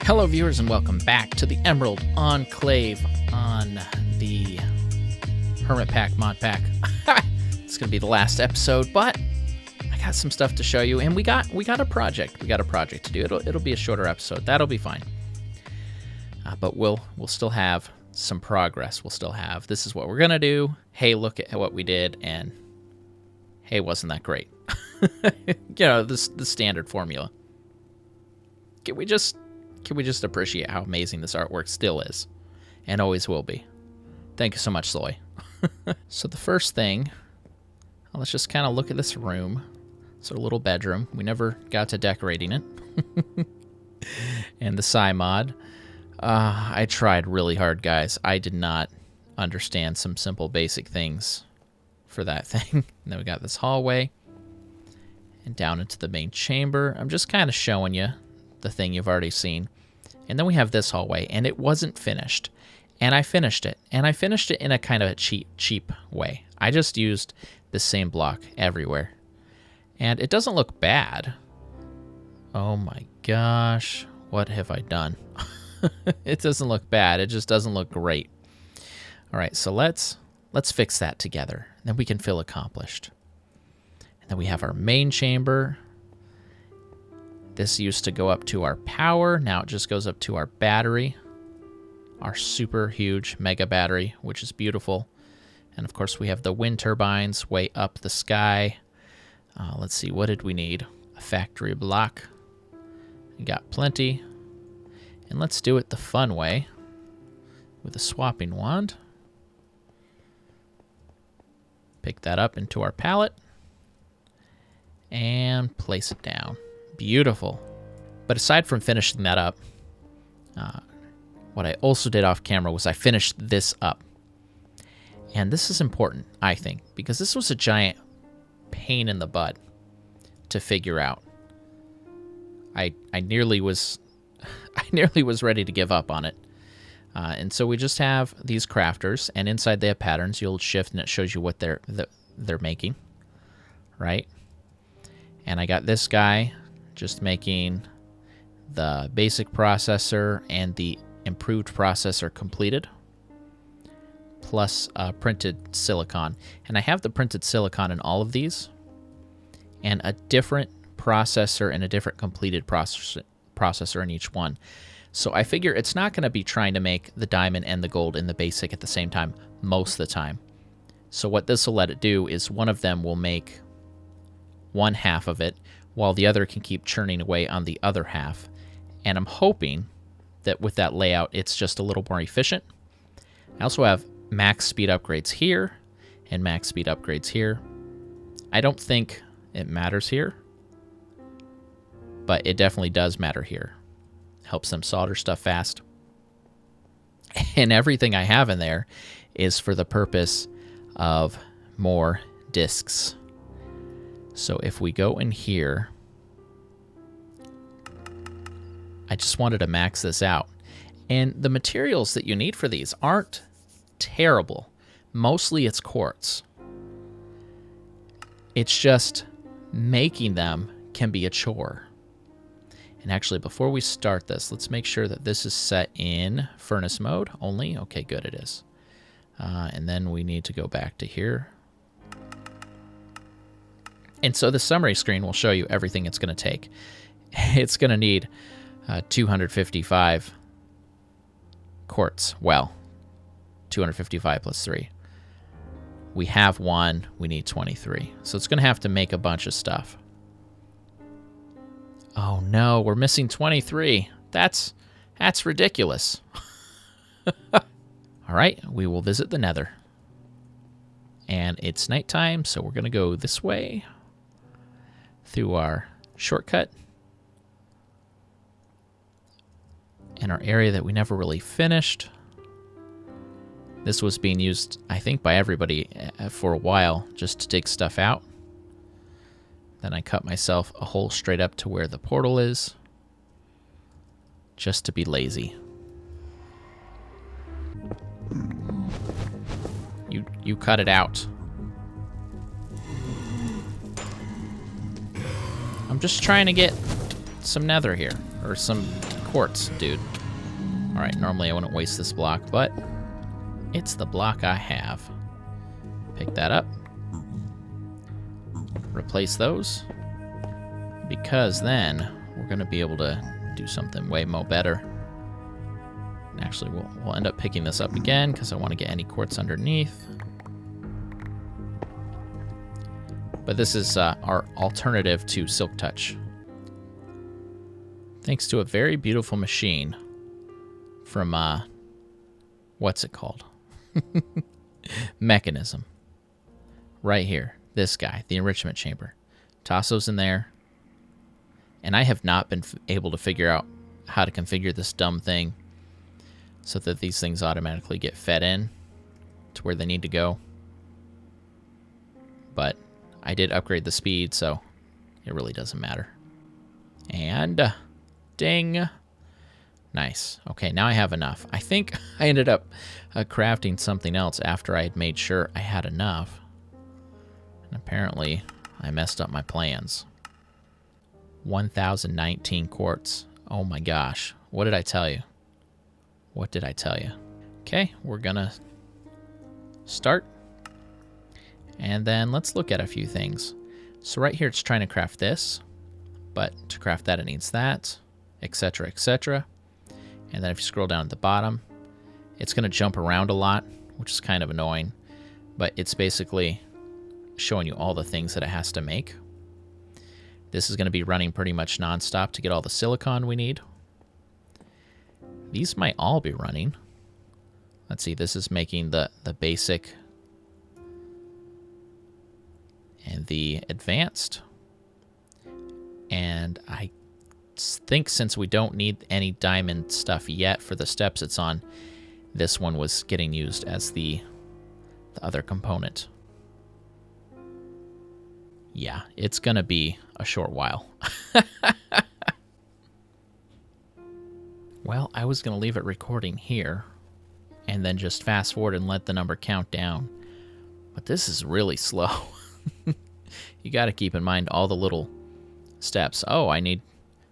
Hello viewers and welcome back to the Emerald Enclave on the HermitPack mod pack. It's going to be the last episode, but I got some stuff to show you, and we got a project. We got a project to do. It'll be a shorter episode. That'll be fine. But we'll still have some progress. We'll still have, this is what we're going to do. Hey, look at what we did, and hey, wasn't that great? You know, the standard formula. Can we just appreciate how amazing this artwork still is and always will be? Thank you so much, Soy. So the first thing, let's just kind of look at this room. It's a little bedroom. We never got to decorating it. And the Psy mod. I tried really hard, guys. I did not understand some simple basic things for that thing. And then we got this hallway and down into the main chamber. I'm just kind of showing you the thing you've already seen. And then we have this hallway, and it wasn't finished. And I finished it. And I finished it in a kind of a cheap way. I just used the same block everywhere. And it doesn't look bad. Oh my gosh. What have I done? It doesn't look bad. It just doesn't look great. All right, so let's fix that together. And then we can feel accomplished. And then we have our main chamber. This used to go up to our power. Now it just goes up to our battery. Our super huge mega battery, which is beautiful. And of course we have the wind turbines way up the sky. Let's see, what did we need? A factory block. We got plenty. And let's do it the fun way with a swapping wand. Pick that up into our pallet and place it down. Beautiful. But aside from finishing that up, what I also did off camera was I finished this up. And this is important, I think, because this was a giant pain in the butt to figure out. I nearly was ready to give up on it. And so we just have these crafters, and inside they have patterns. You'll shift and it shows you what they're making, right? And I got this guy just making the basic processor and the improved processor completed, plus printed silicon. And I have the printed silicon in all of these, and a different processor and a different completed processor in each one. So I figure it's not going to be trying to make the diamond and the gold in the basic at the same time most of the time. So what this will let it do is one of them will make one half of it, while the other can keep churning away on the other half. And I'm hoping that with that layout, it's just a little more efficient. I also have max speed upgrades here and max speed upgrades here. I don't think it matters here, but it definitely does matter here. Helps them solder stuff fast. And everything I have in there is for the purpose of more discs. So if we go in here, I just wanted to max this out. And the materials that you need for these aren't terrible. Mostly it's quartz. It's just making them can be a chore. And actually, before we start this, let's make sure that this is set in furnace mode only. Okay, good, it is. And then we need to go back to here. And so the summary screen will show you everything it's going to take. It's going to need 255 quartz. Well, 255 plus 3. We have 1. We need 23. So it's going to have to make a bunch of stuff. Oh no, we're missing 23. That's ridiculous. All right, we will visit the Nether. And it's nighttime, so we're going to go this way through our shortcut in our area that we never really finished. This was being used, I think, by everybody for a while just to dig stuff out. Then I cut myself a hole straight up to where the portal is, just to be lazy. You cut it out. I'm just trying to get some nether here, or some quartz, dude. All right, normally I wouldn't waste this block, but it's the block I have. Pick that up. Replace those. Because then we're going to be able to do something way more better. Actually, we'll end up picking this up again because I want to get any quartz underneath. But this is our alternative to Silk Touch. Thanks to a very beautiful machine from, what's it called? Mechanism. Right here. This guy, the enrichment chamber. Toss those in there. And I have not been able to figure out how to configure this dumb thing so that these things automatically get fed in to where they need to go. But I did upgrade the speed, so it really doesn't matter. And ding. Nice. Okay, now I have enough. I think I ended up crafting something else after I had made sure I had enough. And apparently I messed up my plans. 1,019 quartz. Oh my gosh. What did I tell you? What did I tell you? Okay, we're gonna start. And then let's look at a few things. So right here it's trying to craft this, but to craft that it needs that, etc., etc. And then if you scroll down at the bottom, it's gonna jump around a lot, which is kind of annoying, but it's basically showing you all the things that it has to make. This is going to be running pretty much nonstop to get all the silicon we need. These might all be running. Let's see, this is making the basic and the advanced. And I think since we don't need any diamond stuff yet for the steps it's on, this one was getting used as the other component. Yeah, it's going to be a short while. Well, I was going to leave it recording here and then just fast forward and let the number count down. But this is really slow. You got to keep in mind all the little steps. Oh, I need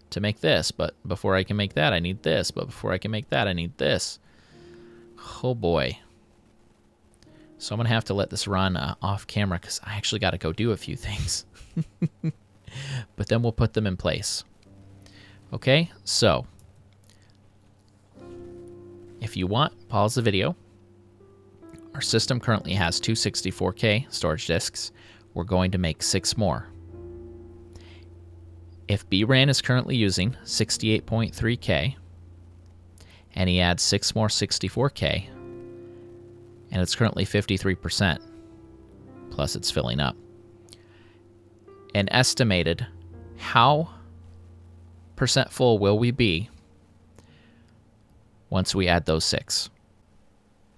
to make this, but before I can make that, I need this. But before I can make that, I need this. Oh, boy. So I'm going to have to let this run off camera because I actually got to go do a few things. But then we'll put them in place. Okay, so if you want, pause the video. Our system currently has 264K storage disks. We're going to make 6 more. If bRanN is currently using 68.3K, and he adds 6 more 64K, and it's currently 53%, plus it's filling up. An estimated how percent full will we be once we add those 6?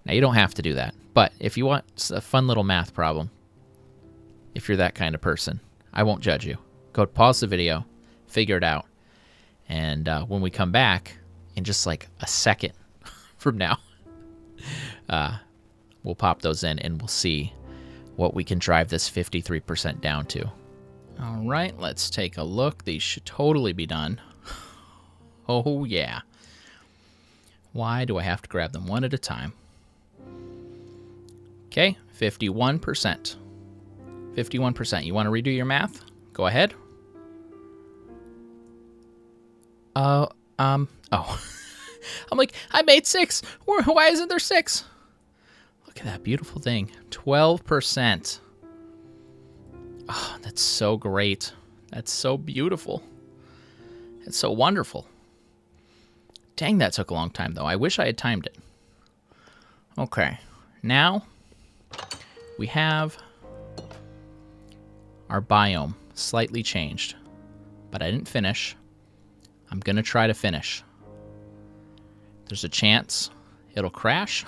Now, you don't have to do that, but if you want a fun little math problem, if you're that kind of person, I won't judge you. Go pause the video, figure it out, and when we come back in just like a second from now, we'll pop those in and we'll see what we can drive this 53% down to. All right, let's take a look. These should totally be done. Oh, yeah. Why do I have to grab them one at a time? Okay, 51%. 51%. You want to redo your math? Go ahead. Oh. I'm like, I made 6. Why isn't there 6? Look at that beautiful thing. 12%. Oh, that's so great. That's so beautiful. It's so wonderful. Dang, that took a long time, though. I wish I had timed it. Okay. Now, we have our biome slightly changed. But I didn't finish. I'm going to try to finish. There's a chance it'll crash.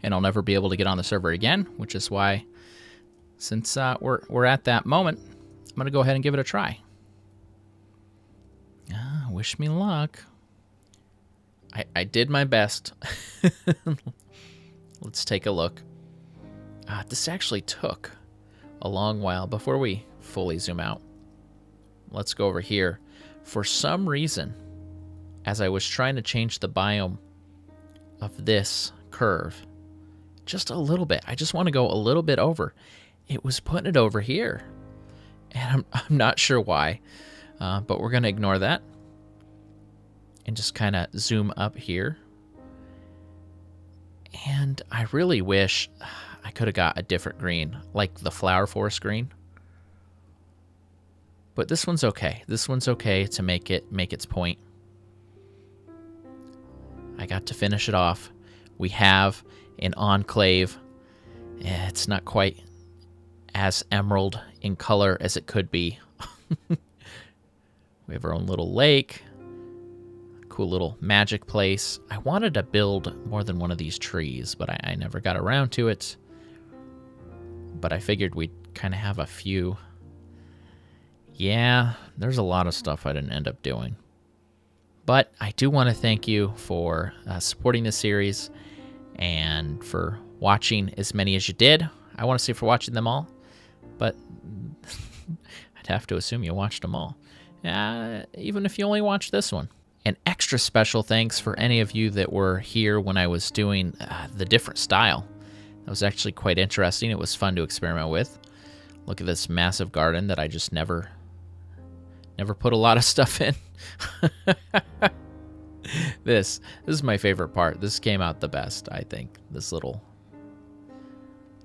And I'll never be able to get on the server again, which is why, since we're at that moment, I'm going to go ahead and give it a try. Wish me luck. I did my best. Let's take a look. This actually took a long while before we fully zoom out. Let's go over here for some reason, as I was trying to change the biome of this curve just a little bit, I just want to go a little bit over, it was putting it over here. And I'm not sure why, but we're going to ignore that and just kind of zoom up here. And I really wish I could have got a different green, like the flower forest green. But this one's okay. This one's okay to make its point. I got to finish it off. We have an enclave. It's not quite as emerald in color as it could be. We have our own little lake. Cool little magic place. I wanted to build more than one of these trees, but I never got around to it. But I figured we'd kind of have a few. Yeah, there's a lot of stuff I didn't end up doing. But I do want to thank you for supporting this series and for watching as many as you did. I want to say for watching them all, but I'd have to assume you watched them all. Even if you only watched this one. An extra special thanks for any of you that were here when I was doing the different style. That was actually quite interesting. It was fun to experiment with. Look at this massive garden that I just never put a lot of stuff in. This is my favorite part. This came out the best, I think. This little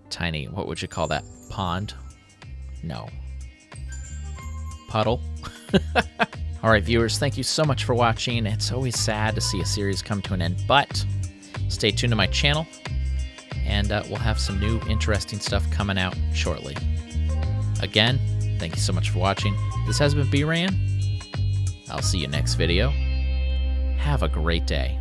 tiny, what would you call that? Pond? No. Puddle? All right, viewers, thank you so much for watching. It's always sad to see a series come to an end, but stay tuned to my channel, and we'll have some new interesting stuff coming out shortly. Again, thank you so much for watching. This has been bRanN. I'll see you next video. Have a great day.